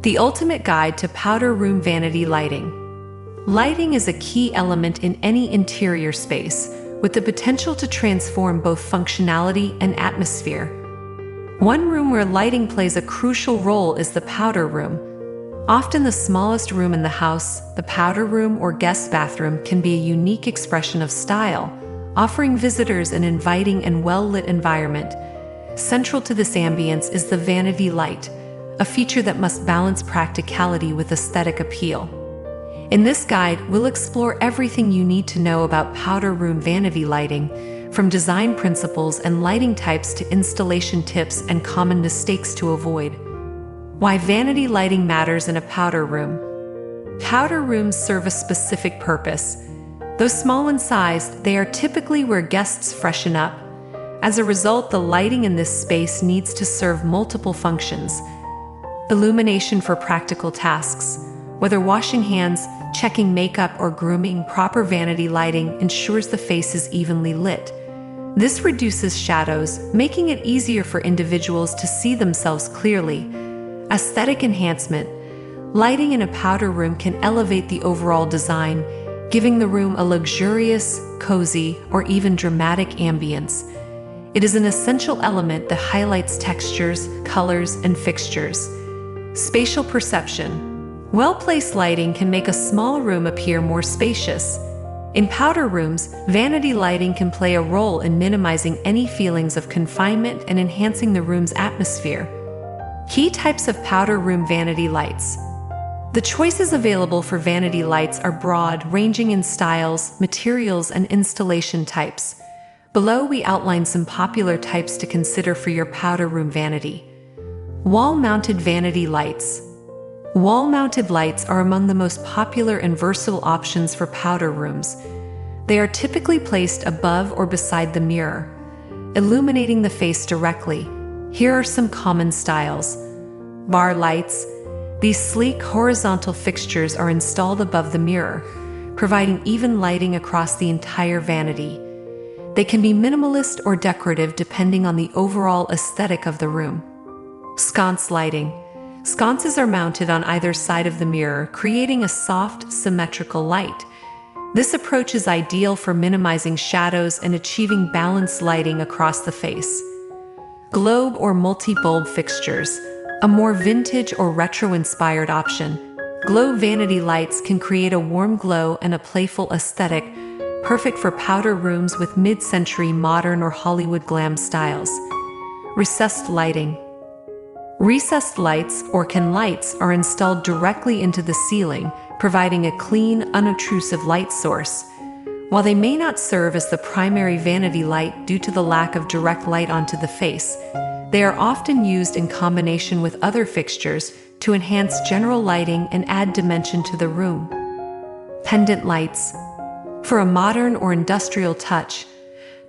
The ultimate guide to powder room vanity lighting. Lighting is a key element in any interior space, with the potential to transform both functionality and atmosphere. One room where lighting plays a crucial role is the powder room. Often the smallest room in the house, the powder room or guest bathroom can be a unique expression of style, offering visitors an inviting and well-lit environment. Central to this ambience is the vanity light, a feature that must balance practicality with aesthetic appeal. In this guide, we'll explore everything you need to know about powder room vanity lighting, from design principles and lighting types to installation tips and common mistakes to avoid. Why vanity lighting matters in a powder room. Powder rooms serve a specific purpose. Though small in size, they are typically where guests freshen up. As a result, the lighting in this space needs to serve multiple functions. Illumination for practical tasks. Whether washing hands, checking makeup, or grooming, proper vanity lighting ensures the face is evenly lit. This reduces shadows, making it easier for individuals to see themselves clearly. Aesthetic enhancement. Lighting in a powder room can elevate the overall design, giving the room a luxurious, cozy, or even dramatic ambience. It is an essential element that highlights textures, colors, and fixtures. Spatial perception. Well-placed lighting can make a small room appear more spacious. In powder rooms, vanity lighting can play a role in minimizing any feelings of confinement and enhancing the room's atmosphere. Key types of powder room vanity lights. The choices available for vanity lights are broad, ranging in styles, materials, and installation types. Below, we outline some popular types to consider for your powder room vanity. Wall-mounted vanity lights. Wall-mounted lights are among the most popular and versatile options for powder rooms. They are typically placed above or beside the mirror, illuminating the face directly. Here are some common styles. Bar lights. These sleek horizontal fixtures are installed above the mirror, providing even lighting across the entire vanity. They can be minimalist or decorative depending on the overall aesthetic of the room. Sconce lighting. Sconces are mounted on either side of the mirror, creating a soft, symmetrical light. This approach is ideal for minimizing shadows and achieving balanced lighting across the face. Globe or multi-bulb fixtures. A more vintage or retro-inspired option. Globe vanity lights can create a warm glow and a playful aesthetic, perfect for powder rooms with mid-century modern or Hollywood glam styles. Recessed lighting. Recessed lights, or can lights, are installed directly into the ceiling, providing a clean, unobtrusive light source. While they may not serve as the primary vanity light due to the lack of direct light onto the face, they are often used in combination with other fixtures to enhance general lighting and add dimension to the room. Pendant lights. For a modern or industrial touch,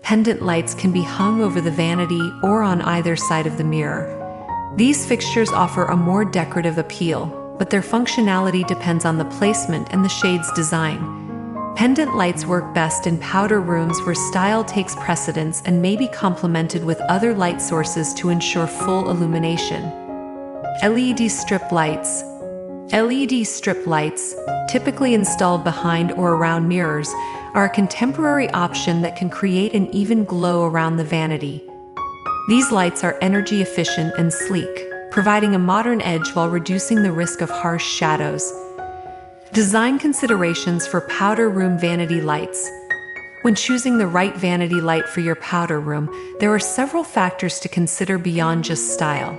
pendant lights can be hung over the vanity or on either side of the mirror. These fixtures offer a more decorative appeal, but their functionality depends on the placement and the shade's design. Pendant lights work best in powder rooms where style takes precedence and may be complemented with other light sources to ensure full illumination. LED strip lights. LED strip lights, typically installed behind or around mirrors, are a contemporary option that can create an even glow around the vanity. These lights are energy efficient and sleek, providing a modern edge while reducing the risk of harsh shadows. Design considerations for powder room vanity lights. When choosing the right vanity light for your powder room, there are several factors to consider beyond just style.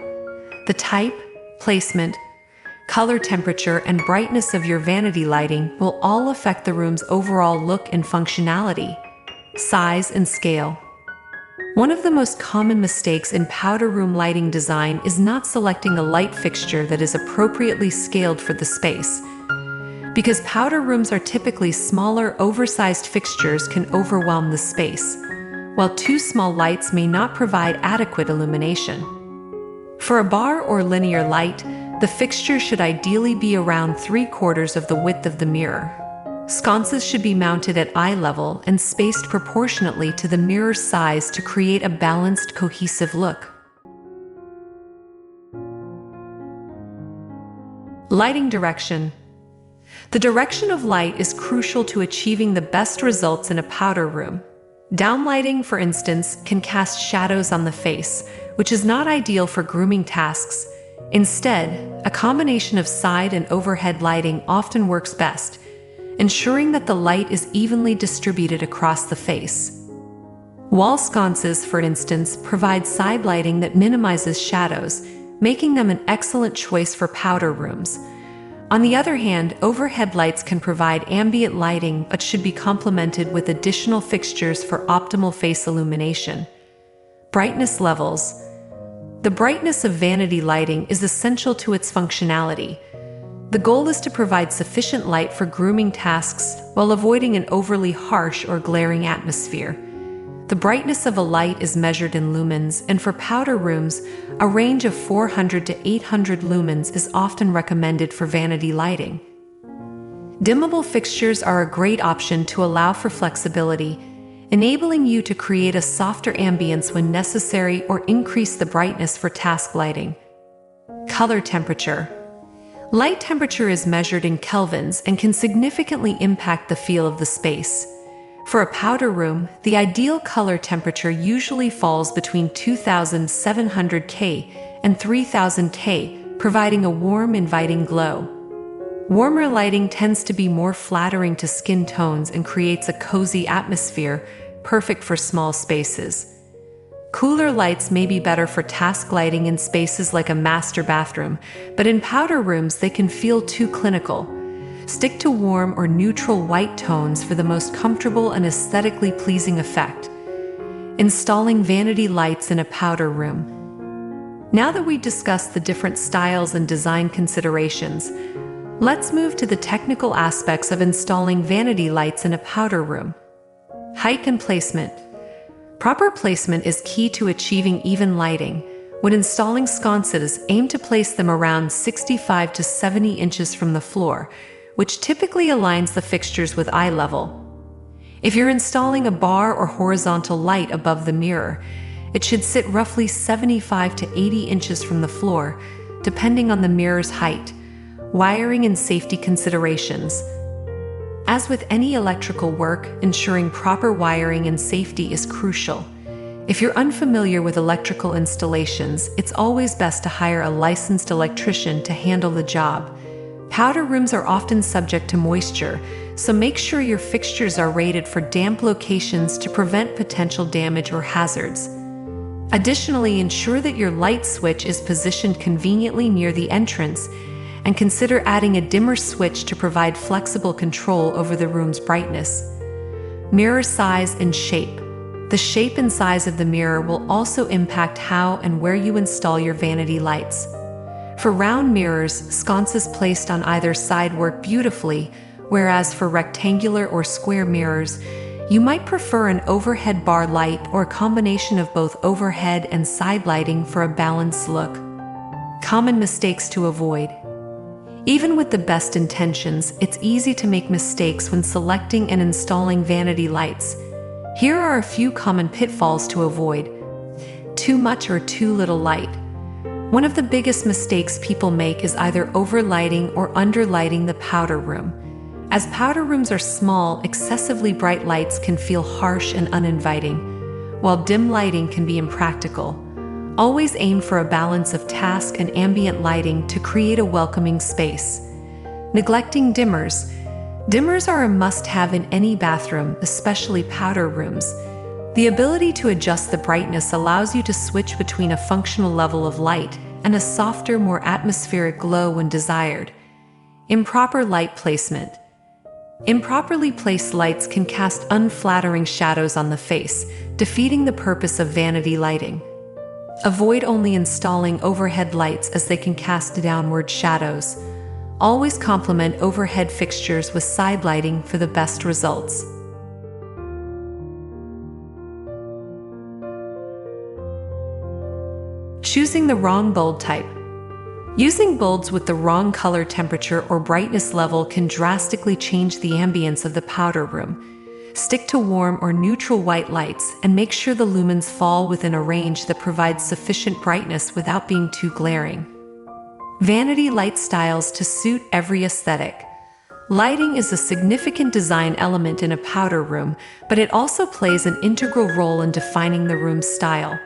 The type, placement, color, temperature, and brightness of your vanity lighting will all affect the room's overall look and functionality. Size and scale. One of the most common mistakes in powder room lighting design is not selecting a light fixture that is appropriately scaled for the space. Because powder rooms are typically smaller, oversized fixtures can overwhelm the space, while too small lights may not provide adequate illumination. For a bar or linear light, the fixture should ideally be around 3/4 of the width of the mirror. Sconces should be mounted at eye level and spaced proportionately to the mirror's size to create a balanced, cohesive look. Lighting direction. The direction of light is crucial to achieving the best results in a powder room. Downlighting, for instance, can cast shadows on the face, which is not ideal for grooming tasks. Instead, a combination of side and overhead lighting often works best, ensuring that the light is evenly distributed across the face. Wall sconces, for instance, provide side lighting that minimizes shadows, making them an excellent choice for powder rooms. On the other hand, overhead lights can provide ambient lighting but should be complemented with additional fixtures for optimal face illumination. Brightness levels. The brightness of vanity lighting is essential to its functionality. The goal is to provide sufficient light for grooming tasks while avoiding an overly harsh or glaring atmosphere. The brightness of a light is measured in lumens, and for powder rooms, a range of 400 to 800 lumens is often recommended for vanity lighting. Dimmable fixtures are a great option to allow for flexibility, enabling you to create a softer ambience when necessary or increase the brightness for task lighting. Color temperature. Light temperature is measured in kelvins and can significantly impact the feel of the space. For a powder room, the ideal color temperature usually falls between 2700 K and 3000 K, providing a warm, inviting glow. Warmer lighting tends to be more flattering to skin tones and creates a cozy atmosphere, perfect for small spaces. Cooler lights may be better for task lighting in spaces like a master bathroom, but in powder rooms they can feel too clinical. Stick to warm or neutral white tones for the most comfortable and aesthetically pleasing effect. Installing vanity lights in a powder room. Now that we've discussed the different styles and design considerations, let's move to the technical aspects of installing vanity lights in a powder room. Height and placement. Proper placement is key to achieving even lighting. When installing sconces, aim to place them around 65 to 70 inches from the floor, which typically aligns the fixtures with eye level. If you're installing a bar or horizontal light above the mirror, it should sit roughly 75 to 80 inches from the floor, depending on the mirror's height. Wiring and safety considerations. As with any electrical work, ensuring proper wiring and safety is crucial. If you're unfamiliar with electrical installations, it's always best to hire a licensed electrician to handle the job. Powder rooms are often subject to moisture, so make sure your fixtures are rated for damp locations to prevent potential damage or hazards. Additionally, ensure that your light switch is positioned conveniently near the entrance, and consider adding a dimmer switch to provide flexible control over the room's brightness. Mirror size and shape. The shape and size of the mirror will also impact how and where you install your vanity lights. For round mirrors, sconces placed on either side work beautifully, whereas for rectangular or square mirrors, you might prefer an overhead bar light or a combination of both overhead and side lighting for a balanced look. Common mistakes to avoid. Even with the best intentions, it's easy to make mistakes when selecting and installing vanity lights. Here are a few common pitfalls to avoid. Too much or too little light. One of the biggest mistakes people make is either overlighting or underlighting the powder room. As powder rooms are small, excessively bright lights can feel harsh and uninviting, while dim lighting can be impractical. Always aim for a balance of task and ambient lighting to create a welcoming space. Neglecting dimmers. Dimmers are a must-have in any bathroom, especially powder rooms. The ability to adjust the brightness allows you to switch between a functional level of light and a softer, more atmospheric glow when desired. Improper light placement. Improperly placed lights can cast unflattering shadows on the face, defeating the purpose of vanity lighting. Avoid only installing overhead lights as they can cast downward shadows. Always complement overhead fixtures with side lighting for the best results. Choosing the wrong bulb type. Using bulbs with the wrong color temperature or brightness level can drastically change the ambience of the powder room. Stick to warm or neutral white lights and make sure the lumens fall within a range that provides sufficient brightness without being too glaring. Vanity light styles to suit every aesthetic. Lighting is a significant design element in a powder room, but it also plays an integral role in defining the room's style.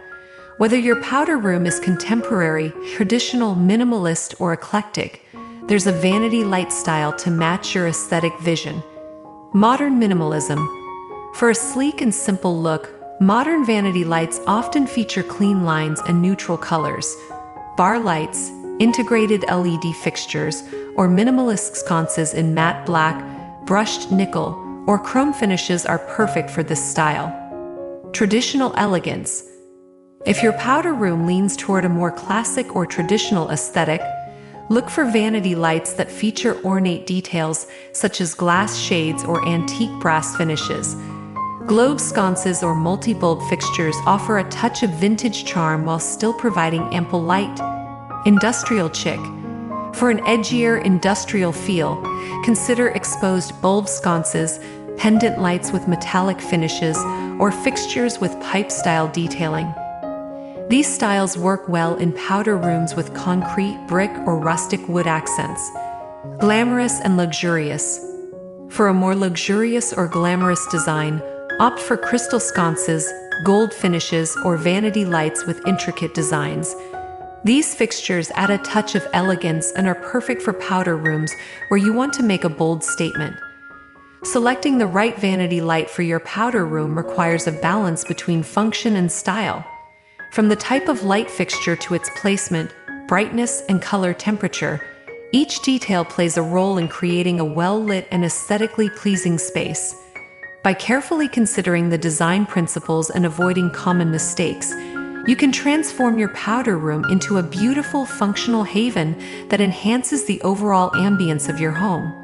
Whether your powder room is contemporary, traditional, minimalist, or eclectic, there's a vanity light style to match your aesthetic vision. Modern minimalism. For a sleek and simple look, modern vanity lights often feature clean lines and neutral colors. Bar lights, integrated LED fixtures, or minimalist sconces in matte black, brushed nickel, or chrome finishes are perfect for this style. Traditional elegance. If your powder room leans toward a more classic or traditional aesthetic, look for vanity lights that feature ornate details such as glass shades or antique brass finishes. Globe sconces or multi-bulb fixtures offer a touch of vintage charm while still providing ample light. Industrial chic. For an edgier industrial feel, consider exposed bulb sconces, pendant lights with metallic finishes, or fixtures with pipe-style detailing. These styles work well in powder rooms with concrete, brick, or rustic wood accents. Glamorous and luxurious. For a more luxurious or glamorous design, opt for crystal sconces, gold finishes, or vanity lights with intricate designs. These fixtures add a touch of elegance and are perfect for powder rooms where you want to make a bold statement. Selecting the right vanity light for your powder room requires a balance between function and style. From the type of light fixture to its placement, brightness, and color temperature, each detail plays a role in creating a well-lit and aesthetically pleasing space. By carefully considering the design principles and avoiding common mistakes, you can transform your powder room into a beautiful, functional haven that enhances the overall ambience of your home.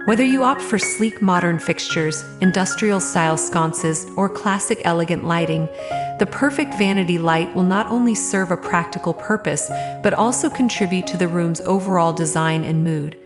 Whether you opt for sleek modern fixtures, industrial-style sconces, or classic elegant lighting, the perfect vanity light will not only serve a practical purpose, but also contribute to the room's overall design and mood.